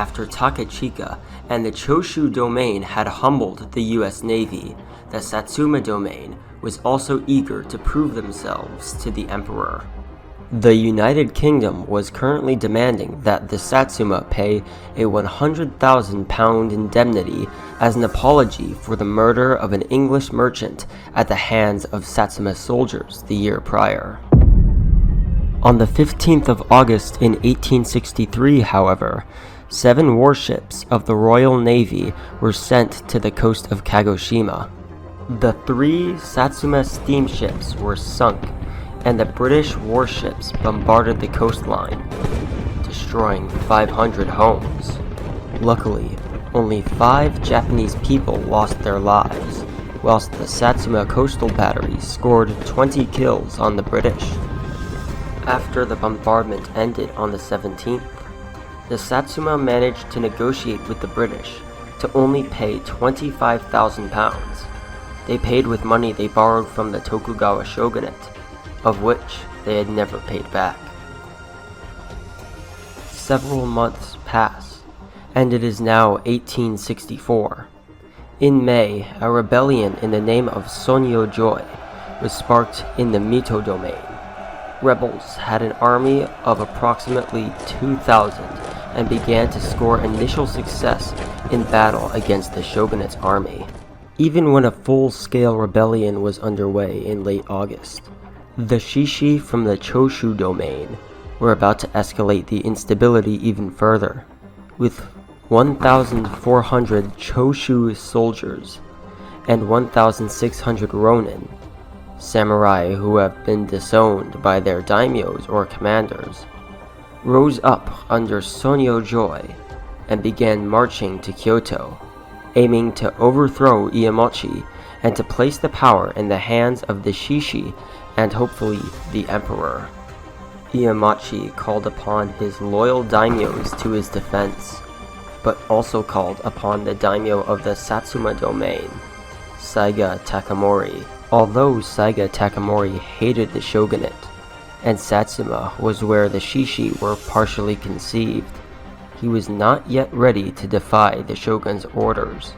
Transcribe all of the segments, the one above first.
After Takechika and the Choshu domain had humbled the US Navy, the Satsuma domain was also eager to prove themselves to the emperor. The United Kingdom was currently demanding that the Satsuma pay a 100,000 pound indemnity as an apology for the murder of an English merchant at the hands of Satsuma soldiers the year prior. On the 15th of August in 1863, however, 7 warships of the Royal Navy were sent to the coast of Kagoshima. The 3 Satsuma steamships were sunk, and the British warships bombarded the coastline, destroying 500 homes. Luckily, only 5 Japanese people lost their lives, whilst the Satsuma coastal battery scored 20 kills on the British. After the bombardment ended on the 17th, the Satsuma managed to negotiate with the British to only pay 25,000 pounds. They paid with money they borrowed from the Tokugawa Shogunate, of which they had never paid back. Several months pass, and it is now 1864. In May, a rebellion in the name of Sonyo Joy was sparked in the Mito domain. Rebels had an army of approximately 2,000 and began to score initial success in battle against the shogunate's army. Even when a full-scale rebellion was underway in late August, the Shishi from the Choshu domain were about to escalate the instability even further, with 1,400 Choshu soldiers and 1,600 ronin, samurai who have been disowned by their daimyos or commanders, rose up under Sonyo Joy and began marching to Kyoto, aiming to overthrow Iemochi and to place the power in the hands of the Shishi and hopefully the emperor. Iemochi called upon his loyal daimyos to his defense, but also called upon the daimyo of the Satsuma domain, Saiga Takamori. Although Saiga Takamori hated the shogunate, and Satsuma was where the Shishi were partially conceived, he was not yet ready to defy the shogun's orders,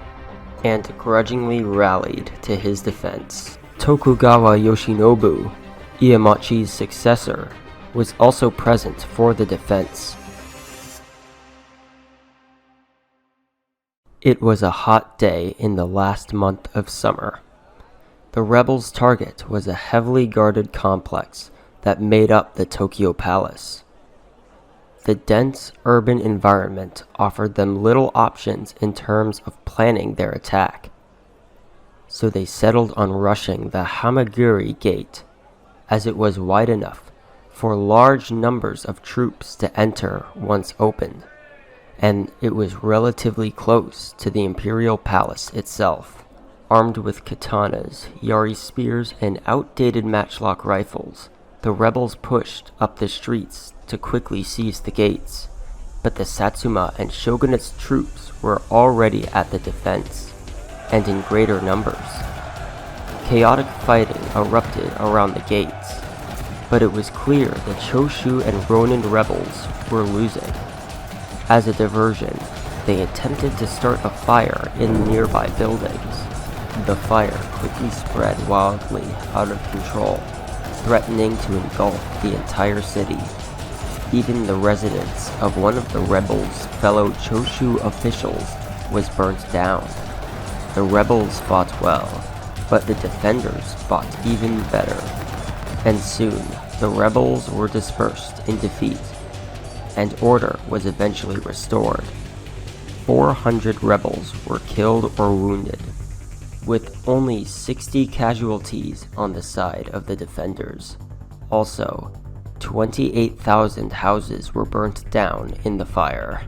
and grudgingly rallied to his defense. Tokugawa Yoshinobu, Iemochi's successor, was also present for the defense. It was a hot day in the last month of summer. The rebels' target was a heavily guarded complex that made up the Tokyo Palace. The dense urban environment offered them little options in terms of planning their attack, so they settled on rushing the Hamaguri Gate, as it was wide enough for large numbers of troops to enter once opened, and it was relatively close to the Imperial Palace itself. Armed with katanas, yari spears, and outdated matchlock rifles, the rebels pushed up the streets to quickly seize the gates, but the Satsuma and Shogunate's troops were already at the defense, and in greater numbers. Chaotic fighting erupted around the gates, but it was clear the Choshu and Ronin rebels were losing. As a diversion, they attempted to start a fire in nearby buildings. The fire quickly spread wildly out of control, threatening to engulf the entire city. Even the residence of one of the rebels' fellow Choshu officials was burnt down. The rebels fought well, but the defenders fought even better, and soon the rebels were dispersed in defeat, and order was eventually restored. 400 rebels were killed or wounded, with only 60 casualties on the side of the defenders. Also, 28,000 houses were burnt down in the fire.